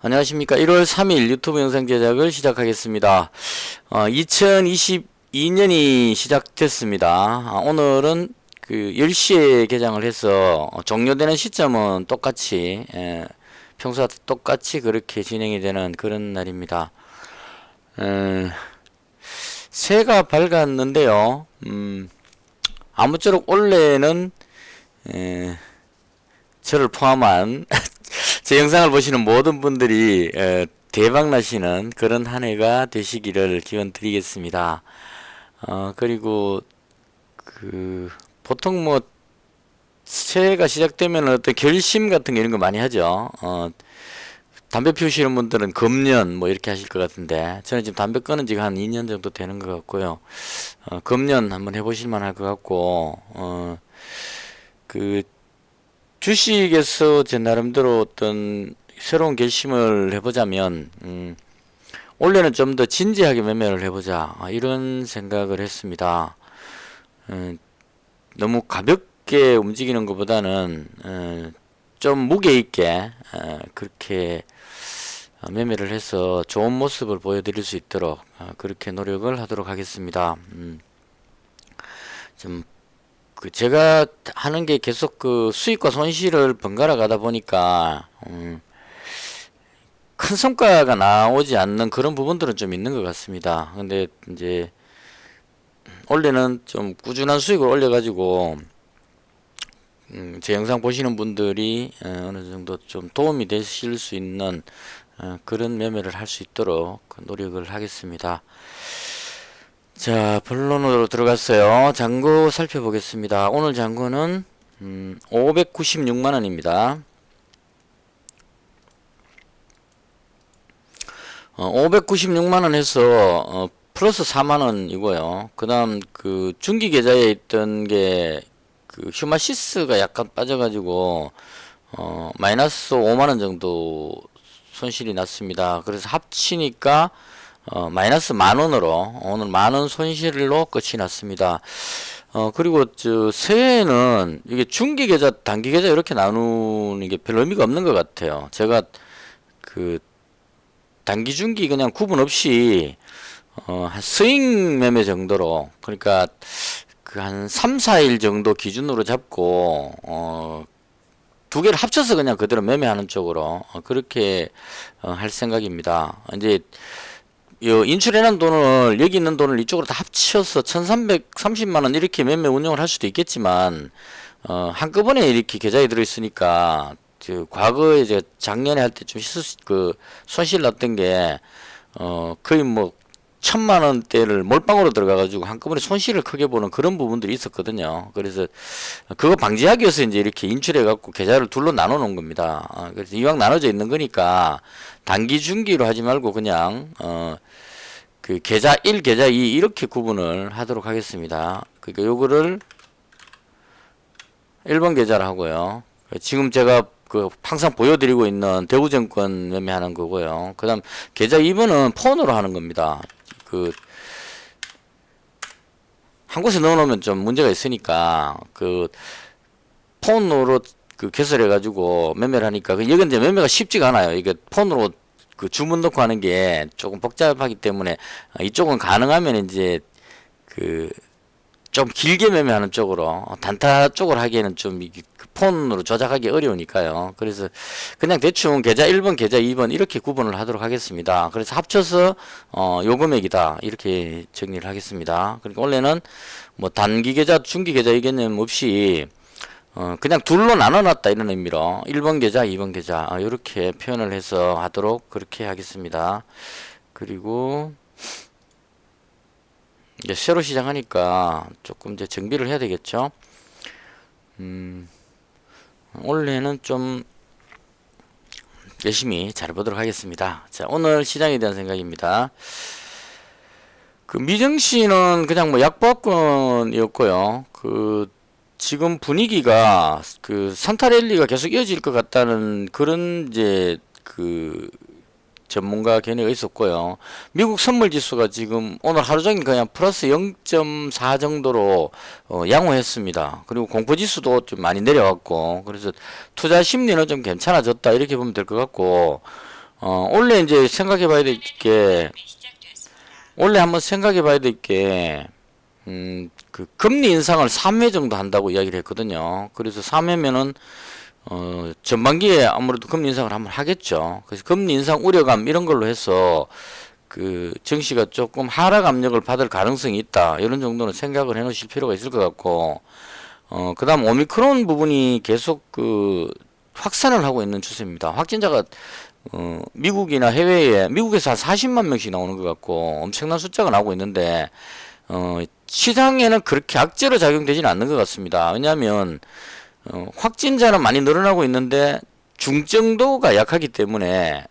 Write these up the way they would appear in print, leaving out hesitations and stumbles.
안녕하십니까. 1월 3일 유튜브 영상 제작을 시작하겠습니다. 2022년이 시작됐습니다. 오늘은 그 10시에 개장을 해서 종료되는 시점은 똑같이 평소와 똑같이 그렇게 진행이 되는 그런 날입니다. 새해가 밝았는데요. 아무쪼록 올해는 저를 포함한 제 영상을 보시는 모든 분들이 대박나시는 그런 한 해가 되시기를 기원 드리겠습니다. 그리고 보통 뭐 새해가 시작되면 어떤 결심 같은 게 이런 거 많이 하죠. 담배 피우시는 분들은 금년 뭐 이렇게 하실 것 같은데, 저는 지금 담배 끊은 지가 한 2년 정도 되는 것 같고요. 금년 한번 해보실 만할 것 같고, 주식에서 제 나름대로 어떤 새로운 결심을 해보자면, 올해는 좀 더 진지하게 매매를 해보자, 이런 생각을 했습니다. 너무 가볍게 움직이는 것보다는 좀 무게 있게 그렇게 매매를 해서 좋은 모습을 보여드릴 수 있도록 그렇게 노력을 하도록 하겠습니다. 좀 제가 하는 게 계속 수익과 손실을 번갈아 가다 보니까 큰 성과가 나오지 않는 그런 부분들은 좀 있는 것 같습니다. 근데 이제 원래는 좀 꾸준한 수익을 올려가지고 제 영상 보시는 분들이 어느 정도 좀 도움이 되실 수 있는 그런 매매를 할 수 있도록 노력을 하겠습니다. 자, 본론으로 들어갔어요. 잔고 살펴보겠습니다. 오늘 잔고는 596만원입니다. 596만원 해서 플러스 4만원이고요. 그 다음 중기 계좌에 있던 게 휴마시스가 약간 빠져가지고 마이너스 5만원 정도 손실이 났습니다. 그래서 합치니까 마이너스 만원으로 오늘 만원 손실로 끝이 났습니다. 그리고 새해에는 이게 중기 계좌, 단기 계좌 이렇게 나누는 게 별 의미가 없는 것 같아요. 제가 단기 중기 그냥 구분 없이 한 스윙 매매 정도로, 그러니까 한 3, 4일 정도 기준으로 잡고 두 개를 합쳐서 그냥 그대로 매매하는 쪽으로 그렇게 할 생각입니다. 이제 인출해놓은 돈을, 여기 있는 돈을 이쪽으로 다 합쳐서 1330만원 이렇게 매매 운영을 할 수도 있겠지만 한꺼번에 이렇게 계좌에 들어있으니까 과거에 이제 작년에 할 때 좀 손실 났던 게 거의 뭐 1000만원대를 몰빵으로 들어가가지고 한꺼번에 손실을 크게 보는 그런 부분들이 있었거든요. 그래서 그거 방지하기 위해서 이제 이렇게 인출해갖고 계좌를 둘로 나눠 놓은 겁니다. 그래서 이왕 나눠져 있는 거니까 단기 중기로 하지 말고 그냥 계좌 1, 계좌 2 이렇게 구분을 하도록 하겠습니다. 그러니까 요거를 1번 계좌를 하고요. 지금 제가 항상 보여드리고 있는 대우증권 매매하는 거고요. 그 다음 계좌 2번은 폰으로 하는 겁니다. 한 곳에 넣어놓으면 좀 문제가 있으니까 폰으로 개설해 가지고 매매를 하니까 여기 이제 매매가 쉽지가 않아요. 이게 폰으로 주문 넣고 하는 게 조금 복잡하기 때문에 이쪽은 가능하면 이제 좀 길게 매매하는 쪽으로, 단타 쪽으로 하기에는 좀 폰으로 조작하기 어려우니까요. 그래서 그냥 대충 계좌 1번, 계좌 2번 이렇게 구분을 하도록 하겠습니다. 그래서 합쳐서 요 금액이다 이렇게 정리를 하겠습니다. 그러니까 원래는 뭐 단기 계좌, 중기 계좌 이 개념 없이 그냥 둘로 나눠놨다 이런 의미로 1번 계좌, 2번 계좌 이렇게 표현을 해서 하도록 그렇게 하겠습니다. 그리고 이제 새로 시작하니까 조금 이제 정비를 해야 되겠죠. 올해는 좀 열심히 잘 보도록 하겠습니다. 자, 오늘 시장에 대한 생각입니다. 미정씨는 그냥 뭐 약보합권이었고요. 지금 분위기가 산타랠리가 계속 이어질 것 같다는 그런 이제 전문가 견해가 있었고요. 미국 선물 지수가 지금 오늘 하루 종일 그냥 플러스 0.4 정도로 양호했습니다. 그리고 공포 지수도 좀 많이 내려왔고, 그래서 투자 심리는 좀 괜찮아졌다 이렇게 보면 될 것 같고, 원래 이제 생각해 봐야 될 게, 원래 한번 생각해 봐야 될 게, 그 금리 인상을 3회 정도 한다고 이야기를 했거든요. 그래서 3회면은 전반기에 아무래도 금리 인상을 한번 하겠죠. 그래서 금리 인상 우려감 이런 걸로 해서 그 증시가 조금 하락 압력을 받을 가능성이 있다. 이런 정도는 생각을 해 놓으실 필요가 있을 것 같고, 그다음 오미크론 부분이 계속 그 확산을 하고 있는 추세입니다. 확진자가 미국이나 해외에 미국에서 한 40만 명씩 나오는 것 같고 엄청난 숫자가 나오고 있는데 시장에는 그렇게 악재로 작용되지는 않는 것 같습니다. 왜냐하면 확진자는 많이 늘어나고 있는데 중증도가 약하기 때문에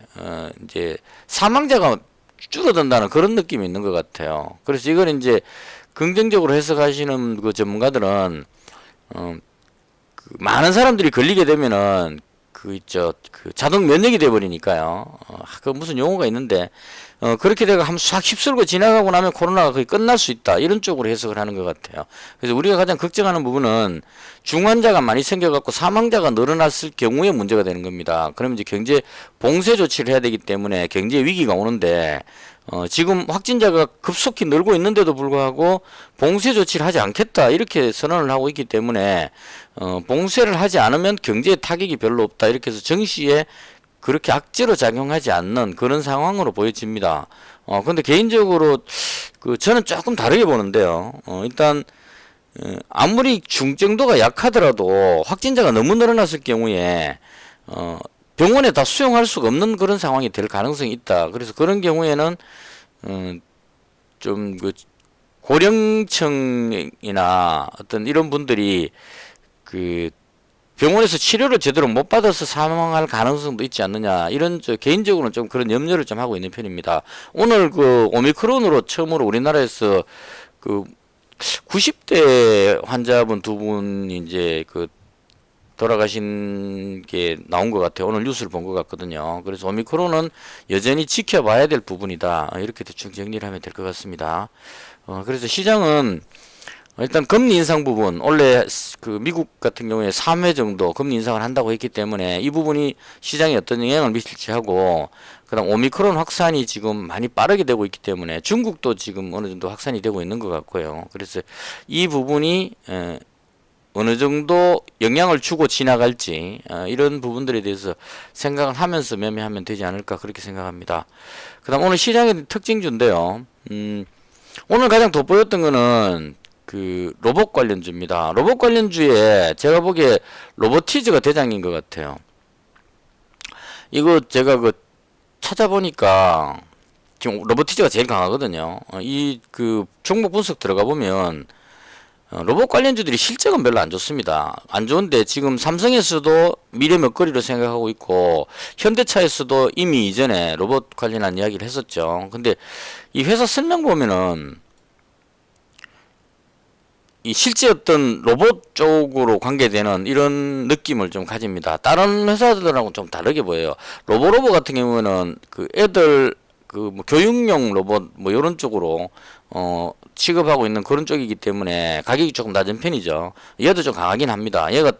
이제 사망자가 줄어든다는 그런 느낌이 있는 것 같아요. 그래서 이걸 이제 긍정적으로 해석하시는 그 전문가들은 그 많은 사람들이 걸리게 되면은 그 있죠, 그 자동 면역이 돼 버리니까요. 그 무슨 용어가 있는데 그렇게 되고 한번 싹 휩쓸고 지나가고 나면 코로나가 거의 끝날 수 있다, 이런 쪽으로 해석을 하는 것 같아요. 그래서 우리가 가장 걱정하는 부분은 중환자가 많이 생겨갖고 사망자가 늘어났을 경우에 문제가 되는 겁니다. 그러면 이제 경제 봉쇄 조치를 해야 되기 때문에 경제 위기가 오는데 지금 확진자가 급속히 늘고 있는데도 불구하고 봉쇄 조치를 하지 않겠다, 이렇게 선언을 하고 있기 때문에 봉쇄를 하지 않으면 경제에 타격이 별로 없다, 이렇게 해서 증시에 그렇게 악재로 작용하지 않는 그런 상황으로 보여집니다. 근데 개인적으로 그 저는 조금 다르게 보는데요. 일단 아무리 중증도가 약하더라도 확진자가 너무 늘어났을 경우에 병원에 다 수용할 수가 없는 그런 상황이 될 가능성이 있다. 그래서 그런 경우에는 좀 그 고령층이나 어떤 이런 분들이 그 병원에서 치료를 제대로 못 받아서 사망할 가능성도 있지 않느냐, 이런 개인적으로는 좀 그런 염려를 좀 하고 있는 편입니다. 오늘 그 오미크론으로 처음으로 우리나라에서 그 90대 환자분 두 분이 이제 그 돌아가신 게 나온 것 같아요. 오늘 뉴스를 본 것 같거든요. 그래서 오미크론은 여전히 지켜봐야 될 부분이다, 이렇게 대충 정리를 하면 될 것 같습니다. 그래서 시장은 일단 금리 인상 부분, 원래 그 미국 같은 경우에 3회 정도 금리 인상을 한다고 했기 때문에 이 부분이 시장에 어떤 영향을 미칠지 하고, 그다음 오미크론 확산이 지금 많이 빠르게 되고 있기 때문에 중국도 지금 어느 정도 확산이 되고 있는 것 같고요. 그래서 이 부분이 어느 정도 영향을 주고 지나갈지 이런 부분들에 대해서 생각을 하면서 매매하면 되지 않을까, 그렇게 생각합니다. 그다음 오늘 시장의 특징주인데요. 오늘 가장 돋보였던 거는 그 로봇 관련주입니다. 로봇 관련주에 제가 보기에 로보티즈가 대장인 것 같아요. 이거 제가 그 찾아보니까 지금 로보티즈가 제일 강하거든요. 이 그 종목 분석 들어가 보면 로봇 관련주들이 실적은 별로 안 좋습니다. 안 좋은데 지금 삼성에서도 미래 먹거리로 생각하고 있고 현대차에서도 이미 이전에 로봇 관련한 이야기를 했었죠. 근데 이 회사 설명 보면은 이 실제 어떤 로봇 쪽으로 관계되는 이런 느낌을 좀 가집니다. 다른 회사들하고 좀 다르게 보여요. 로보로보 같은 경우는 그 애들 그 뭐 교육용 로봇 뭐 이런 쪽으로 취급하고 있는 그런 쪽이기 때문에 가격이 조금 낮은 편이죠. 얘도 좀 강하긴 합니다. 얘가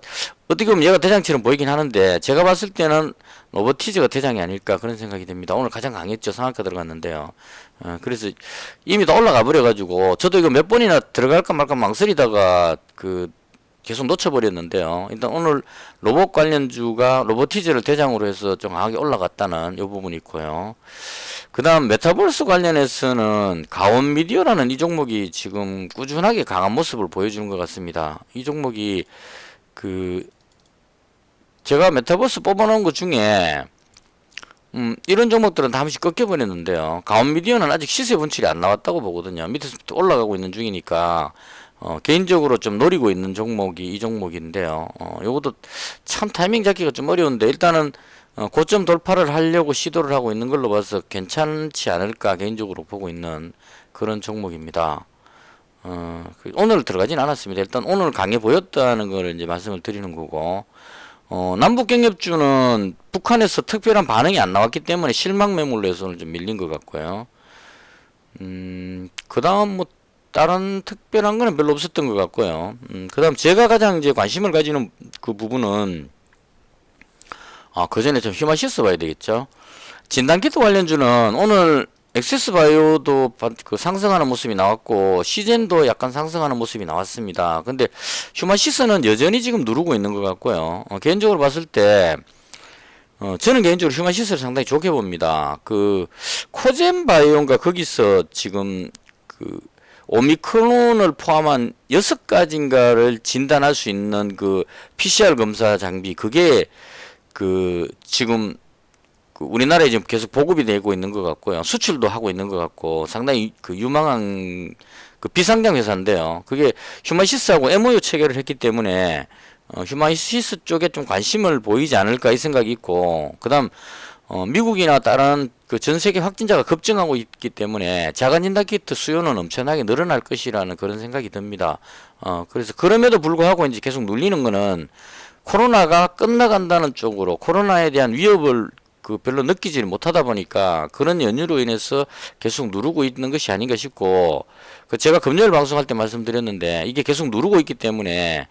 어떻게 보면 얘가 대장처럼 보이긴 하는데 제가 봤을 때는 로보티즈가 대장이 아닐까, 그런 생각이 듭니다. 오늘 가장 강했죠. 상한가 들어갔는데요. 그래서 이미 다 올라가 버려가지고 저도 이거 몇 번이나 들어갈까 말까 망설이다가 그 계속 놓쳐버렸는데요. 일단 오늘 로봇 관련주가 로보티즈를 대장으로 해서 좀 강하게 올라갔다는 이 부분이 있고요. 그 다음 메타버스 관련해서는 가온미디어라는 이 종목이 지금 꾸준하게 강한 모습을 보여주는 것 같습니다. 이 종목이 그 제가 메타버스 뽑아놓은 것 중에 이런 종목들은 다 한 번씩 꺾여버렸는데요. 가온미디어는 아직 시세 분출이 안 나왔다고 보거든요. 밑에서부터 올라가고 있는 중이니까 개인적으로 좀 노리고 있는 종목이 이 종목인데요. 요것도 참 타이밍 잡기가 좀 어려운데 일단은 고점 돌파를 하려고 시도를 하고 있는 걸로 봐서 괜찮지 않을까 개인적으로 보고 있는 그런 종목입니다. 오늘 들어가진 않았습니다. 일단 오늘 강해 보였다는 걸 이제 말씀을 드리는 거고, 남북경협주는 북한에서 특별한 반응이 안 나왔기 때문에 실망 매물로 해서 오늘 좀 밀린 것 같고요. 그 다음 뭐 다른 특별한 거는 별로 없었던 것 같고요. 그 다음 제가 가장 이제 관심을 가지는 그 부분은 그 전에 좀 휴마시스 봐야 되겠죠. 진단키트 관련주는 오늘 엑세스바이오도 그 상승하는 모습이 나왔고 시젠도 약간 상승하는 모습이 나왔습니다. 근데 휴마시스는 여전히 지금 누르고 있는 것 같고요. 개인적으로 봤을 때 저는 개인적으로 휴마시스를 상당히 좋게 봅니다. 그 코젠바이오인가 거기서 지금 그 오미크론을 포함한 6가지인가를 진단할 수 있는 그 PCR 검사 장비, 그게 그 지금 그 우리나라에 지금 계속 보급이 되고 있는 것 같고요. 수출도 하고 있는 것 같고 상당히 그 유망한 그 비상장 회사인데요. 그게 휴마시스하고 MOU 체결을 했기 때문에 휴마시스 쪽에 좀 관심을 보이지 않을까 이 생각이 있고, 그다음 미국이나 다른 그 전 세계 확진자가 급증하고 있기 때문에 자가 진단 키트 수요는 엄청나게 늘어날 것이라는 그런 생각이 듭니다. 그래서 그럼에도 불구하고 이제 계속 눌리는 거는 코로나가 끝나간다는 쪽으로, 코로나에 대한 위협을 그 별로 느끼지 못하다 보니까 그런 연유로 인해서 계속 누르고 있는 것이 아닌가 싶고, 그 제가 금요일 방송할 때 말씀드렸는데 이게 계속 누르고 있기 때문에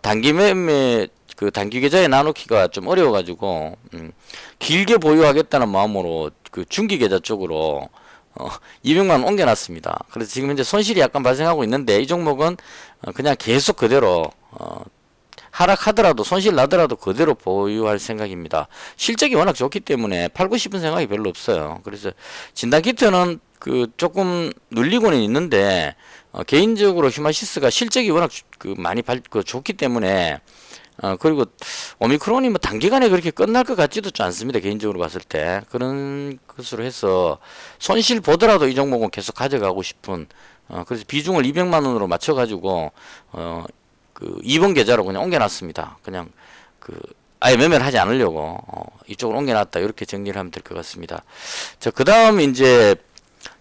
단기 매매 그 단기 계좌에 나누기가 좀 어려워가지고 길게 보유하겠다는 마음으로 그 중기 계좌 쪽으로 200만 원 옮겨놨습니다. 그래서 지금 현재 손실이 약간 발생하고 있는데 이 종목은 그냥 계속 그대로 하락하더라도 손실 나더라도 그대로 보유할 생각입니다. 실적이 워낙 좋기 때문에 팔고 싶은 생각이 별로 없어요. 그래서 진단키트는 그 조금 눌리고는 있는데 개인적으로 휴마시스가 실적이 워낙 그 많이 좋기 때문에 그리고 오미크론이 뭐 단기간에 그렇게 끝날 것 같지도 않습니다. 개인적으로 봤을 때. 그런 것으로 해서 손실 보더라도 이 종목은 계속 가져가고 싶은, 그래서 비중을 200만 원으로 맞춰 가지고 그 2번 계좌로 그냥 옮겨놨습니다. 그냥 그 아예 매매를 하지 않으려고 이쪽으로 옮겨놨다, 이렇게 정리를 하면 될 것 같습니다. 자, 그다음 이제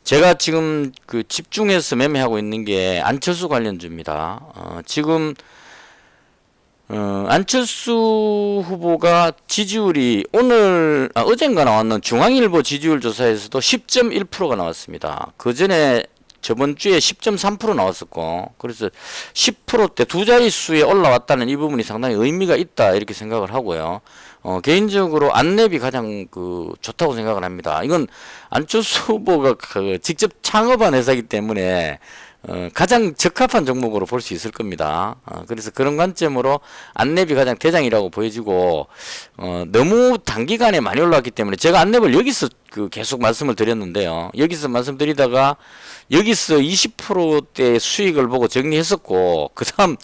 제가 지금 그 집중해서 매매하고 있는 게 안철수 관련주입니다. 지금 안철수 후보가 지지율이 어젠가 나왔는 중앙일보 지지율 조사에서도 10.1%가 나왔습니다. 그 전에 저번 주에 10.3% 나왔었고, 그래서 10%대 두 자릿수에 올라왔다는 이 부분이 상당히 의미가 있다, 이렇게 생각을 하고요. 개인적으로 안랩이 가장 그 좋다고 생각을 합니다. 이건 안철수 후보가 그 직접 창업한 회사이기 때문에 가장 적합한 종목으로 볼 수 있을 겁니다. 그래서 그런 관점으로 안랩이 가장 대장이라고 보여지고, 너무 단기간에 많이 올라왔기 때문에 제가 안랩을 여기서 그 계속 말씀을 드렸는데요. 여기서 말씀드리다가 여기서 20%대 수익을 보고 정리했었고, 그 다음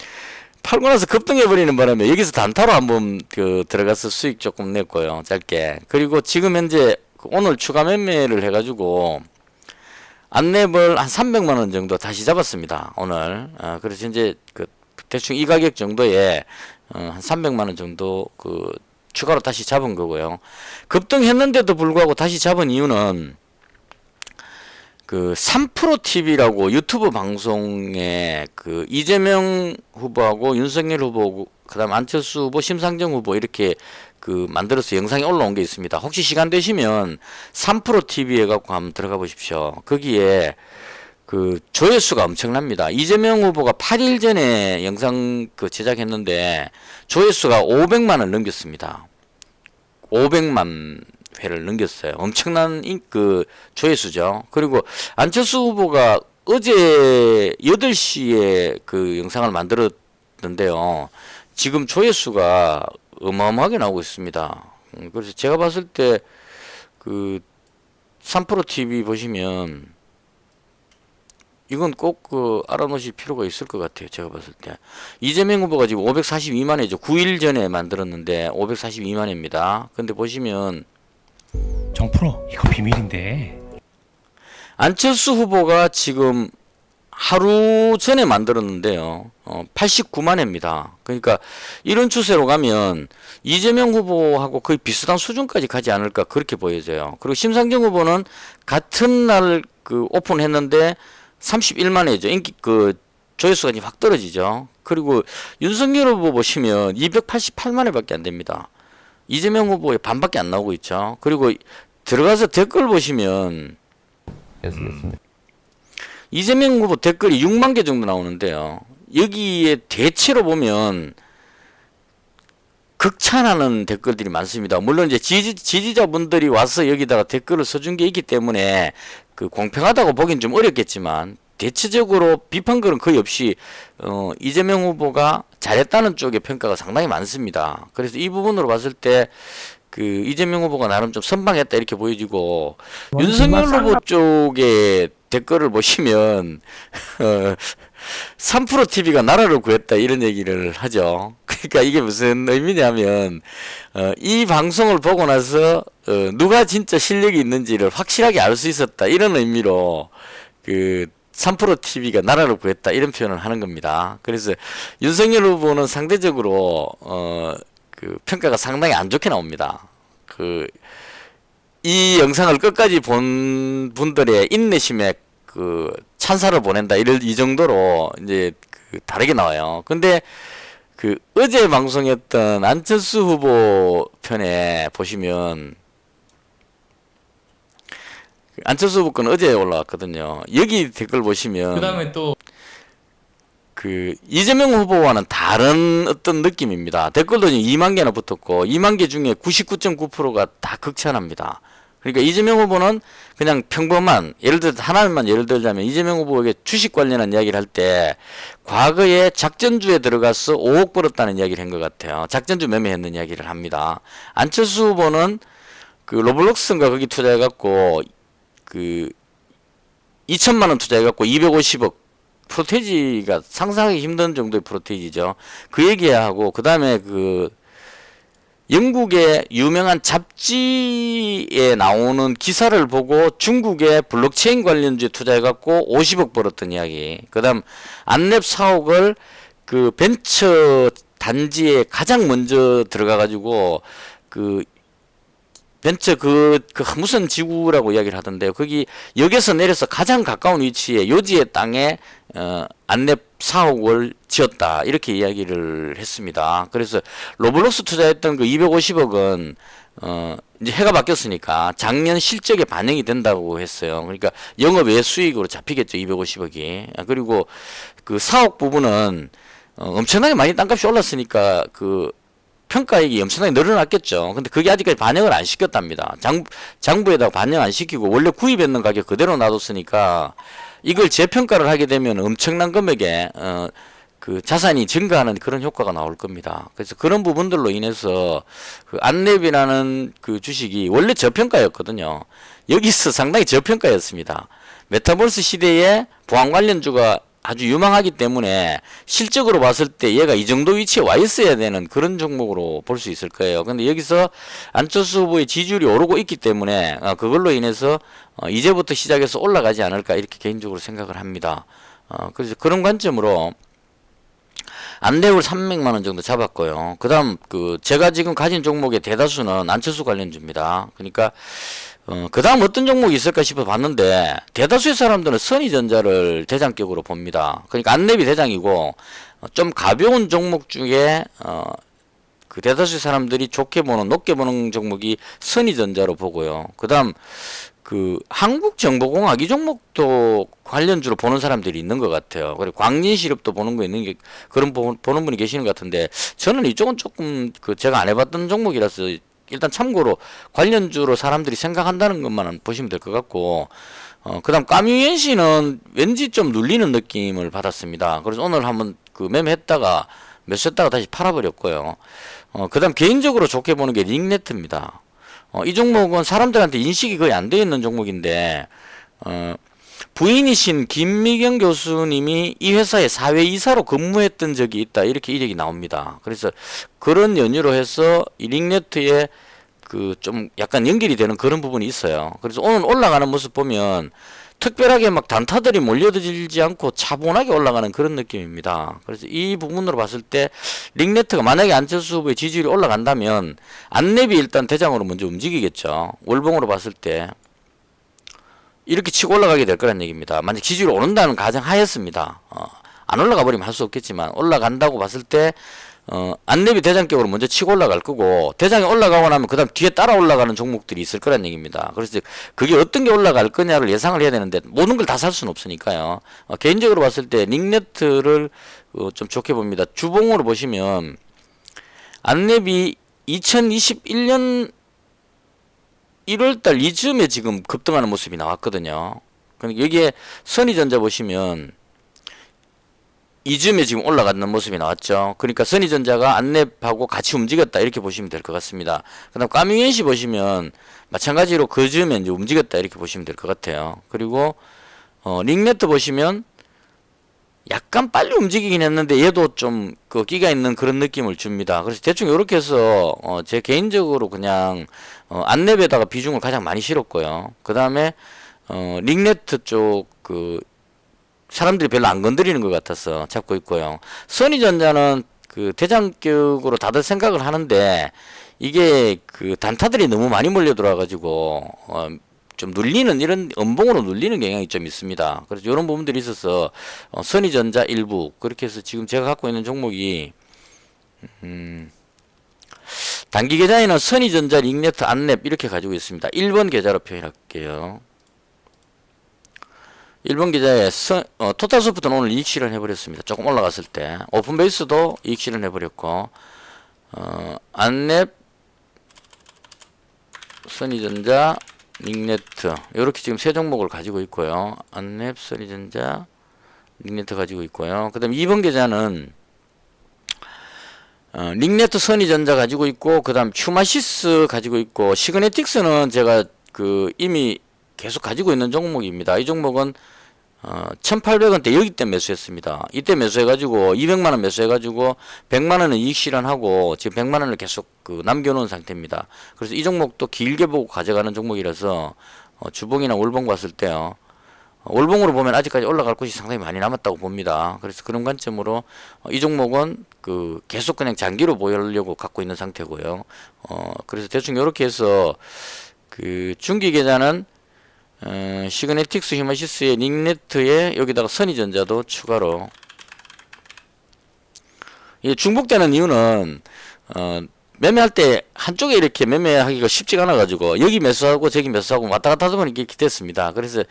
팔고 나서 급등해버리는 바람에 여기서 단타로 한번 그 들어가서 수익 조금 냈고요. 짧게. 그리고 지금 현재 오늘 추가 매매를 해가지고 안랩을 한 300만 원 정도 다시 잡았습니다. 오늘. 그래서 이제 그 대충 이 가격 정도에 한 300만 원 정도 그 추가로 다시 잡은 거고요. 급등했는데도 불구하고 다시 잡은 이유는 그 3프로TV라고 유튜브 방송에 그 이재명 후보하고 윤석열 후보, 그다음 안철수 후보, 심상정 후보 이렇게 그 만들어서 영상이 올라온 게 있습니다. 혹시 시간 되시면 3프로TV 해갖고 한번 들어가 보십시오. 거기에 그 조회수가 엄청납니다. 이재명 후보가 8일 전에 영상 그 제작했는데 조회수가 500만을 넘겼습니다. 500만 회를 넘겼어요. 엄청난 그 조회수죠. 그리고 안철수 후보가 어제 8시에 그 영상을 만들었는데요. 지금 조회수가 어마어마하게 나오고 있습니다. 그래서 제가 봤을 때 그 3프로TV 보시면 이건 꼭 그 알아놓으실 필요가 있을 것 같아요. 제가 봤을 때 이재명 후보가 지금 542만회죠. 9일 전에 만들었는데 542만회입니다. 근데 보시면 정프로 이거 비밀인데. 안철수 후보가 지금 하루 전에 만들었는데요. 89만회입니다. 그러니까 이런 추세로 가면 이재명 후보하고 거의 비슷한 수준까지 가지 않을까, 그렇게 보여져요. 그리고 심상정 후보는 같은 날 그 오픈했는데 31만회죠. 인기 그 조회수가 이제 확 떨어지죠. 그리고 윤석열 후보 보시면 288만회밖에 안 됩니다. 이재명 후보의 반밖에 안 나오고 있죠. 그리고 들어가서 댓글 보시면 이재명 후보 댓글이 6만 개 정도 나오는데요. 여기에 대체로 보면 극찬하는 댓글들이 많습니다. 물론 이제 지지자분들이 와서 여기다가 댓글을 써준 게 있기 때문에 그 공평하다고 보긴 좀 어렵겠지만 대체적으로 비판글은 거의 없이 이재명 후보가 잘했다는 쪽의 평가가 상당히 많습니다. 그래서 이 부분으로 봤을 때 그 이재명 후보가 나름 좀 선방했다 이렇게 보여지고 윤석열 후보 쪽의 댓글을 보시면 3프로 TV가 나라를 구했다 이런 얘기를 하죠. 그러니까 이게 무슨 의미냐면 이 방송을 보고 나서 누가 진짜 실력이 있는지를 확실하게 알 수 있었다 이런 의미로 그 3프로 TV가 나라를 구했다 이런 표현을 하는 겁니다. 그래서 윤석열 후보는 상대적으로 그 평가가 상당히 안 좋게 나옵니다. 이 영상을 끝까지 본 분들의 인내심에 그 찬사를 보낸다 이 정도로 이제 그 다르게 나와요. 근데 그 어제 방송했던 안철수 후보 편에 보시면 안철수 후보 건 어제 올라왔거든요. 여기 댓글 보시면 그다음에 또 그 이재명 후보와는 다른 어떤 느낌입니다. 댓글도 2만 개나 붙었고 2만 개 중에 99.9%가 다 극찬합니다. 그러니까 이재명 후보는 그냥 평범한 예를 들어 하나만 예를 들자면 이재명 후보에게 주식 관련한 이야기를 할 때 과거에 작전주에 들어가서 5억 벌었다는 이야기를 한 것 같아요. 작전주 매매했는 이야기를 합니다. 안철수 후보는 그 로블록스인가 거기 투자해갖고 그 2천만 원 투자해갖고 250억 프로테이지가 상상하기 힘든 정도의 프로테이지죠. 그 얘기하고 그 다음에 그 영국의 유명한 잡지에 나오는 기사를 보고 중국의 블록체인 관련주에 투자해갖고 50억 벌었던 이야기. 그 다음 안랩 사옥을 그 벤처 단지에 가장 먼저 들어가가지고 그 벤처 무슨 지구라고 이야기를 하던데요. 거기 역에서 내려서 가장 가까운 위치에 요지의 땅에 안랩 사옥을 지었다 이렇게 이야기를 했습니다. 그래서 로블록스 투자했던 그 250억은 이제 해가 바뀌었으니까 작년 실적에 반영이 된다고 했어요. 그러니까 영업외 수익으로 잡히겠죠 250억이. 그리고 그 사옥 부분은 엄청나게 많이 땅값이 올랐으니까 그 평가액이 엄청나게 늘어났겠죠. 근데 그게 아직까지 반영을 안 시켰답니다. 장부에다가 반영 안 시키고 원래 구입했는 가격 그대로 놔뒀으니까 이걸 재평가를 하게 되면 엄청난 금액의 그 자산이 증가하는 그런 효과가 나올 겁니다. 그래서 그런 부분들로 인해서 그 안랩이라는 그 주식이 원래 저평가였거든요. 여기서 상당히 저평가였습니다. 메타버스 시대에 보안 관련주가 아주 유망하기 때문에 실적으로 봤을 때 얘가 이 정도 위치에 와 있어야 되는 그런 종목으로 볼 수 있을 거예요. 근데 여기서 안철수 후보의 지지율이 오르고 있기 때문에 그걸로 인해서 이제부터 시작해서 올라가지 않을까 이렇게 개인적으로 생각을 합니다. 그래서 그런 관점으로 안대울 300만 원 정도 잡았고요. 그다음 그 제가 지금 가진 종목의 대다수는 안철수 관련주입니다. 그러니까 그 다음 어떤 종목이 있을까 싶어 봤는데 대다수의 사람들은 선의전자를 대장격으로 봅니다. 그러니까 안랩이 대장이고 좀 가벼운 종목 중에 그 대다수의 사람들이 좋게 보는 높게 보는 종목이 선의전자로 보고요. 그 다음 그 한국정보공학 이 종목도 관련주로 보는 사람들이 있는 것 같아요. 그리고 광진시럽도 보는 거 있는 게 그런 보는 분이 계시는 것 같은데 저는 이쪽은 조금 그 제가 안 해봤던 종목이라서 일단 참고로 관련주로 사람들이 생각한다는 것만 보시면 될 것 같고 그 다음 까뮤엔씨는 왠지 좀 눌리는 느낌을 받았습니다. 그래서 오늘 한번 그 매매했다가 매수했다가 다시 팔아버렸고요. 그 다음 개인적으로 좋게 보는 게 링네트입니다. 이 종목은 사람들한테 인식이 거의 안 되어 있는 종목인데 부인이신 김미경 교수님이 이 회사의 사회이사로 근무했던 적이 있다 이렇게 이력이 나옵니다. 그래서 그런 연유로 해서 이 링네트에 그 좀 약간 연결이 되는 그런 부분이 있어요. 그래서 오늘 올라가는 모습 보면 특별하게 막 단타들이 몰려들지 않고 차분하게 올라가는 그런 느낌입니다. 그래서 이 부분으로 봤을 때 링네트가 만약에 안철수 후보의 지지율이 올라간다면 안랩이 일단 대장으로 먼저 움직이겠죠. 월봉으로 봤을 때 이렇게 치고 올라가게 될 거란 얘기입니다. 만약 지지율이 오른다는 가정하였습니다. 안 올라가 버리면 할 수 없겠지만 올라간다고 봤을 때 안랩이 대장격으로 먼저 치고 올라갈 거고 대장이 올라가고 나면 그 다음 뒤에 따라 올라가는 종목들이 있을 거란 얘기입니다. 그래서 그게 어떤 게 올라갈 거냐를 예상을 해야 되는데 모든 걸 다 살 수는 없으니까요. 개인적으로 봤을 때 링네트를 좀 좋게 봅니다. 주봉으로 보시면 안랩이 2021년 1월달 이쯤에 지금 급등하는 모습이 나왔거든요. 그러니까 여기에 선의전자 보시면 이쯤에 지금 올라가는 모습이 나왔죠. 그러니까 선의전자가 안랩하고 같이 움직였다 이렇게 보시면 될 것 같습니다. 그 다음 까미엔시 보시면 마찬가지로 그 즈음에 이제 움직였다 이렇게 보시면 될 것 같아요. 그리고 링네트 보시면 약간 빨리 움직이긴 했는데 얘도 좀 그 끼가 있는 그런 느낌을 줍니다. 그래서 대충 이렇게 해서 제 개인적으로 그냥 안랩에다가 비중을 가장 많이 실었고요. 그 다음에 링네트 쪽 그 사람들이 별로 안 건드리는 것 같아서 잡고 있고요. 선의전자는 그 대장격으로 다들 생각을 하는데 이게 그 단타들이 너무 많이 몰려 들어와 가지고 좀 눌리는 이런 음봉으로 눌리는 경향이 좀 있습니다. 그래서 이런 부분들이 있어서 선의전자 일부 그렇게 해서 지금 제가 갖고 있는 종목이 단기 계좌에는 선의전자, 링네트, 안랩 이렇게 가지고 있습니다. 1번 계좌로 표현할게요. 1번 계좌에 토탈소프트는 오늘 이익 실현 해버렸습니다. 조금 올라갔을 때 오픈베이스도 이익 실현 해버렸고 안랩, 선의전자, 링네트 이렇게 지금 세 종목을 가지고 있고요. 안랩, 선의전자, 링네트 가지고 있고요. 그 다음 2번 계좌는 링네트, 선의전자 가지고 있고 그 다음 휴마시스 가지고 있고 시그네틱스는 제가 그 이미 계속 가지고 있는 종목입니다. 이 종목은 1800원대 여기 때 매수했습니다. 이때 매수해가지고 200만원 매수해가지고 100만원은 이익 실현하고 지금 100만원을 계속 그 남겨놓은 상태입니다. 그래서 이 종목도 길게 보고 가져가는 종목이라서 주봉이나 월봉 봤을 때요. 월봉으로 보면 아직까지 올라갈 곳이 상당히 많이 남았다고 봅니다. 그래서 그런 관점으로 이 종목은 그 계속 그냥 장기로 보려고 갖고 있는 상태고요. 그래서 대충 이렇게 해서 그 중기 계좌는 시그네틱스, 휴마시스의 링네트에 여기다가 선의전자도 추가로 이게 중복되는 이유는 매매할 때 한쪽에 이렇게 매매하기가 쉽지가 않아 가지고 여기 매수하고 저기 매수하고 왔다 갔다 하다 보니까 이렇게 됐습니다. 그래서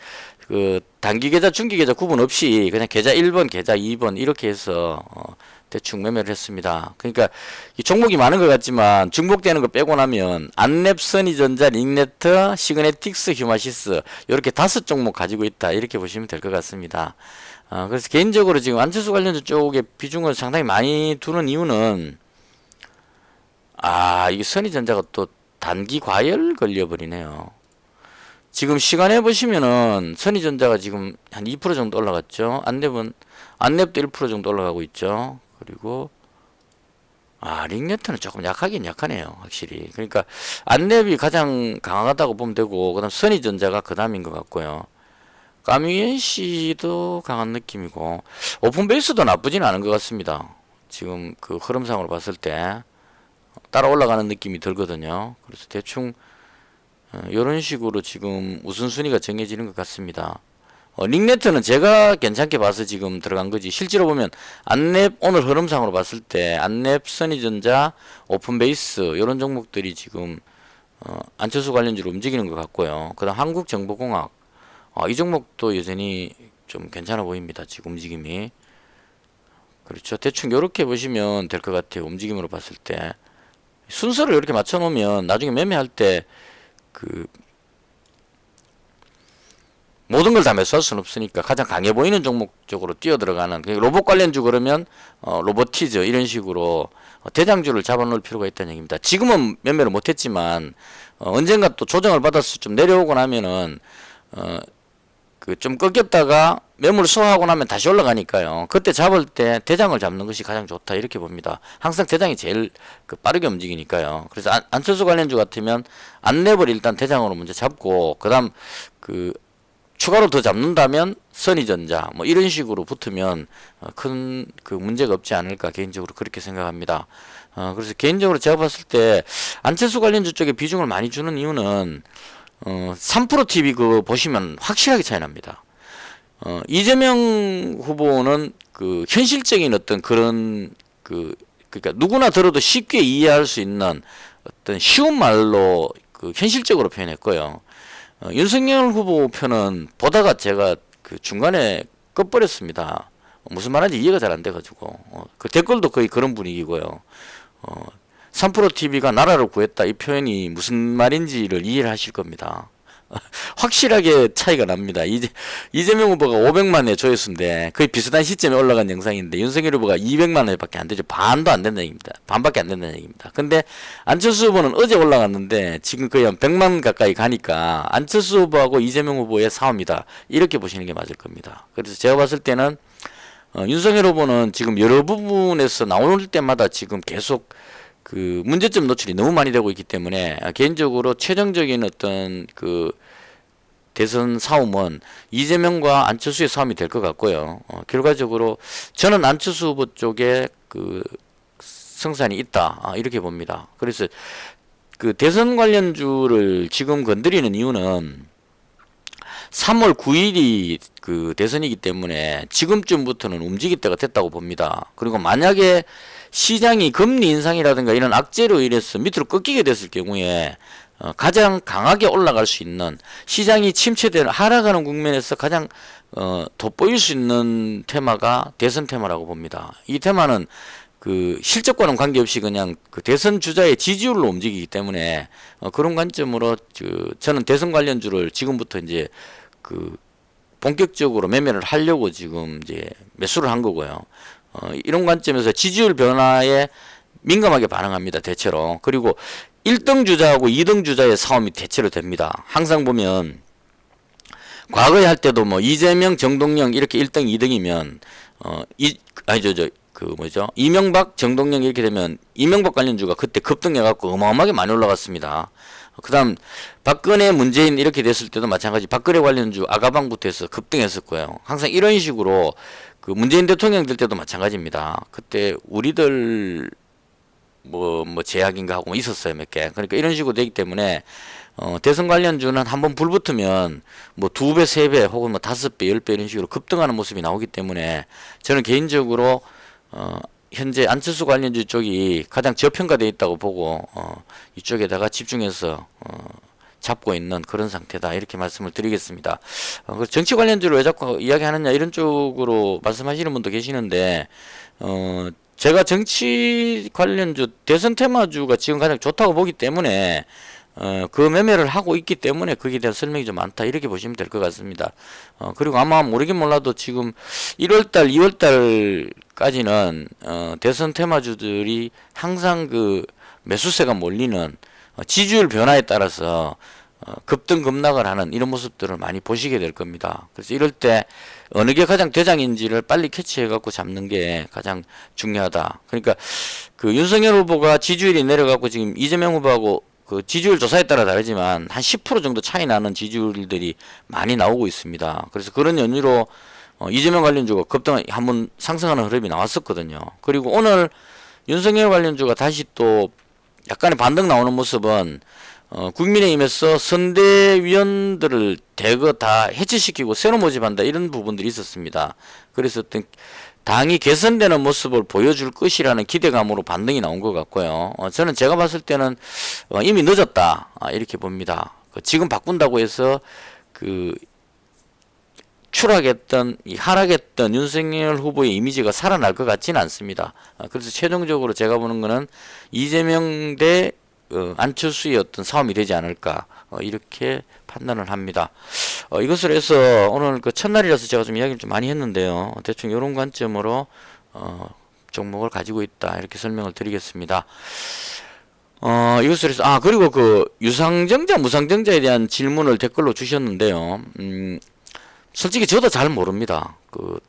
그 단기 계좌, 중기 계좌 구분 없이 그냥 계좌 1번, 계좌 2번 이렇게 해서 대충 매매를 했습니다. 그러니까 이 종목이 많은 것 같지만 중복되는 거 빼고 나면 안랩, 선의전자, 링네트, 시그네틱스, 휴마시스 이렇게 5종목 가지고 있다 이렇게 보시면 될 것 같습니다. 그래서 개인적으로 지금 안철수 관련주 쪽에 비중을 상당히 많이 두는 이유는 이게 선의전자가 또 단기 과열 걸려버리네요. 지금 시간에 보시면은 선의전자가 지금 한 2% 정도 올라갔죠. 안랩도 1% 정도 올라가고 있죠. 그리고 링네트는 조금 약하긴 약하네요. 확실히. 그러니까 안랩이 가장 강하다고 보면 되고 그다음 선의전자가 그 다음인 것 같고요. 까미엔시도 강한 느낌이고 오픈베이스도 나쁘진 않은 것 같습니다. 지금 그 흐름상으로 봤을 때 따라 올라가는 느낌이 들거든요. 그래서 대충 이런 식으로 지금 우선순위가 정해지는 것 같습니다. 링네트는 제가 괜찮게 봐서 지금 들어간 거지 실제로 보면 안랩 오늘 흐름상으로 봤을 때 안랩, 선의전자, 오픈베이스 이런 종목들이 지금 안철수 관련주로 움직이는 것 같고요. 그 다음 한국정보공학 이 종목도 여전히 좀 괜찮아 보입니다. 지금 움직임이 그렇죠. 대충 이렇게 보시면 될 것 같아요. 움직임으로 봤을 때 순서를 이렇게 맞춰 놓으면 나중에 매매할 때 그 모든 걸 다 매수할 수는 없으니까 가장 강해 보이는 종목 쪽으로 뛰어 들어가는 로봇 관련주 그러면 로보티즈 이런 식으로 대장주를 잡아놓을 필요가 있다는 얘기입니다. 지금은 매매를 못했지만 언젠가 또 조정을 받아서 좀 내려오고 나면은 그 좀 꺾였다가 매물 소화하고 나면 다시 올라가니까요. 그때 잡을 때 대장을 잡는 것이 가장 좋다 이렇게 봅니다. 항상 대장이 제일 그 빠르게 움직이니까요. 그래서 안철수 관련주 같으면 안랩을 일단 대장으로 먼저 잡고 그다음 그 추가로 더 잡는다면 선의전자 뭐 이런 식으로 붙으면 큰 그 문제가 없지 않을까 개인적으로 그렇게 생각합니다. 그래서 개인적으로 제가 봤을 때 안철수 관련주 쪽에 비중을 많이 주는 이유는 3프로 TV 그 보시면 확실하게 차이 납니다. 이재명 후보는 그 현실적인 어떤 그런 그러니까 누구나 들어도 쉽게 이해할 수 있는 어떤 쉬운 말로 그 현실적으로 표현했고요. 윤석열 후보 편은 보다가 제가 그 중간에 꺼버렸습니다. 무슨 말인지 이해가 잘 안 돼가지고 그 댓글도 거의 그런 분위기고요. 3프로TV가 나라를 구했다 이 표현이 무슨 말인지를 이해를 하실 겁니다. 확실하게 차이가 납니다. 이재명 후보가 500만 회 조회수인데 거의 비슷한 시점에 올라간 영상인데 윤석열 후보가 200만 회밖에 안 되죠. 반도 안 된다는 얘기입니다. 반밖에 안 된다는 얘기입니다. 근데 안철수 후보는 어제 올라갔는데 지금 거의 한 100만 가까이 가니까 안철수 후보하고 이재명 후보의 싸움이다. 이렇게 보시는 게 맞을 겁니다. 그래서 제가 봤을 때는 윤석열 후보는 지금 여러 부분에서 나올 때마다 지금 계속 그 문제점 노출이 너무 많이 되고 있기 때문에 개인적으로 최종적인 어떤 그 대선 싸움은 이재명과 안철수의 싸움이 될 것 같고요. 결과적으로 저는 안철수 후보 쪽에 그 승산이 있다 이렇게 봅니다. 그래서 그 대선 관련주를 지금 건드리는 이유는 3월 9일이 그 대선이기 때문에 지금쯤부터는 움직일 때가 됐다고 봅니다. 그리고 만약에 시장이 금리 인상이라든가 이런 악재로 인해서 밑으로 꺾이게 됐을 경우에 가장 강하게 올라갈 수 있는 시장이 침체되는 하락하는 국면에서 가장 돋보일 수 있는 테마가 대선 테마라고 봅니다. 이 테마는 그 실적과는 관계없이 그냥 그 대선 주자의 지지율로 움직이기 때문에 그런 관점으로 저는 대선 관련주를 지금부터 이제 그 본격적으로 매매를 하려고 지금 이제 매수를 한 거고요. 이런 관점에서 지지율 변화에 민감하게 반응합니다. 대체로. 그리고 1등 주자하고 2등 주자의 싸움이 대체로 됩니다. 항상 보면 과거에 할 때도 뭐 이재명, 정동영 이렇게 1등, 2등이면 이명박, 정동영 이렇게 되면 이명박 관련주가 그때 급등해 갖고 어마어마하게 많이 올라갔습니다. 그다음 박근혜, 문재인 이렇게 됐을 때도 마찬가지 박근혜 관련주 아가방부터 해서 급등했었고요. 항상 이런 식으로 그 문재인 대통령 될 때도 마찬가지입니다. 그때 우리들 뭐 제약인가 하고 있었어요, 몇 개. 그러니까 이런 식으로 되기 때문에 대선 관련주는 한번 불 붙으면 뭐 2배, 3배 혹은 뭐 5배, 10배 이런 식으로 급등하는 모습이 나오기 때문에 저는 개인적으로 현재 안철수 관련주 쪽이 가장 저평가되어 있다고 보고 이쪽에다가 집중해서 잡고 있는 그런 상태다 이렇게 말씀을 드리겠습니다. 정치 관련주를 왜 자꾸 이야기하느냐 이런 쪽으로 말씀하시는 분도 계시는데 제가 정치 관련주 대선 테마주가 지금 가장 좋다고 보기 때문에 그 매매를 하고 있기 때문에 거기에 대한 설명이 좀 많다 이렇게 보시면 될 것 같습니다. 그리고 아마 모르긴 몰라도 지금 1월달, 2월달까지는 대선 테마주들이 항상 그 매수세가 몰리는 지지율 변화에 따라서 급등 급락을 하는 이런 모습들을 많이 보시게 될 겁니다. 그래서 이럴 때 어느 게 가장 대장인지를 빨리 캐치해 갖고 잡는 게 가장 중요하다. 그러니까 그 윤석열 후보가 지지율이 내려가고 지금 이재명 후보하고 그 지지율 조사에 따라 다르지만 한 10% 정도 차이 나는 지지율들이 많이 나오고 있습니다. 그래서 그런 연유로 이재명 관련주가 급등 한번 상승하는 흐름이 나왔었거든요. 그리고 오늘 윤석열 관련주가 다시 또 약간의 반등 나오는 모습은 국민의힘에서 선대위원들을 대거 다 해체시키고 새로 모집한다 이런 부분들이 있었습니다. 그래서 어떤 당이 개선되는 모습을 보여줄 것이라는 기대감으로 반등이 나온 것 같고요. 저는 제가 봤을 때는 이미 늦었다 이렇게 봅니다. 지금 바꾼다고 해서 그 추락했던 하락했던 윤석열 후보의 이미지가 살아날 것 같지는 않습니다. 그래서 최종적으로 제가 보는 거는 이재명 대 안철수의 어떤 싸움이 되지 않을까 이렇게 판단을 합니다. 이것을 해서 오늘 그 첫날이라서 제가 좀 이야기를 좀 많이 했는데요. 대충 이런 관점으로 종목을 가지고 있다 이렇게 설명을 드리겠습니다. 이것을 해서 그리고 그 유상증자 무상증자에 대한 질문을 댓글로 주셨는데요. 솔직히 저도 잘 모릅니다. 그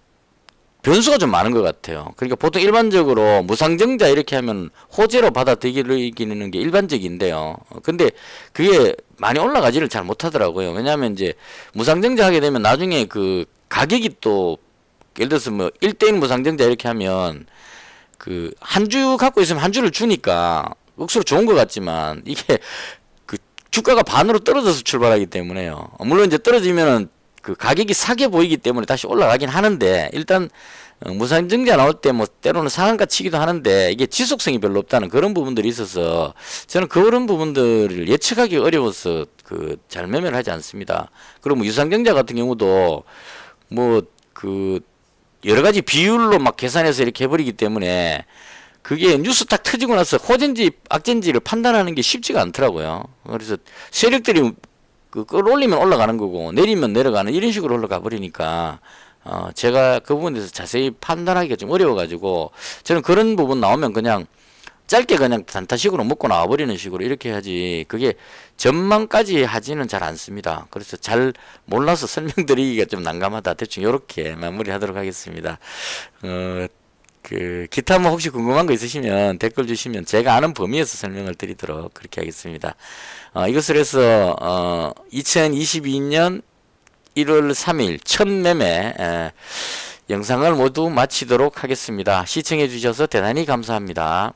변수가 좀 많은 것 같아요. 그러니까 보통 일반적으로 무상증자 이렇게 하면 호재로 받아들이기는 게 일반적인데요. 근데 그게 많이 올라가지를 잘 못하더라고요. 왜냐하면 이제 무상증자 하게 되면 나중에 그 가격이 또 예를 들어서 뭐 1대1 무상증자 이렇게 하면 그 한 주 갖고 있으면 한 주를 주니까 억수로 좋은 것 같지만 이게 그 주가가 반으로 떨어져서 출발하기 때문에요. 물론 이제 떨어지면은 그 가격이 싸게 보이기 때문에 다시 올라가긴 하는데 일단 무상증자 나올 때 뭐 때로는 상한가 치기도 하는데 이게 지속성이 별로 없다는 그런 부분들이 있어서 저는 그런 부분들을 예측하기 어려워서 그 잘 매매를 하지 않습니다. 그리고 뭐 유상증자 같은 경우도 뭐 그 여러 가지 비율로 막 계산해서 이렇게 해버리기 때문에 그게 뉴스 딱 터지고 나서 호재인지 악재인지를 판단하는 게 쉽지가 않더라고요. 그래서 세력들이 그 끌어올리면 올라가는 거고 내리면 내려가는 이런 식으로 올라가 버리니까 제가 그 부분에 대해서 자세히 판단하기가 좀 어려워가지고 저는 그런 부분 나오면 그냥 짧게 그냥 단타식으로 먹고 나와버리는 식으로 이렇게 하지 그게 전망까지 하지는 잘 않습니다. 그래서 잘 몰라서 설명드리기가 좀 난감하다. 대충 요렇게 마무리하도록 하겠습니다. 그 기타 뭐 혹시 궁금한 거 있으시면 댓글 주시면 제가 아는 범위에서 설명을 드리도록 그렇게 하겠습니다. 이것을 해서 2022년 1월 3일 첫 매매 영상을 모두 마치도록 하겠습니다. 시청해 주셔서 대단히 감사합니다.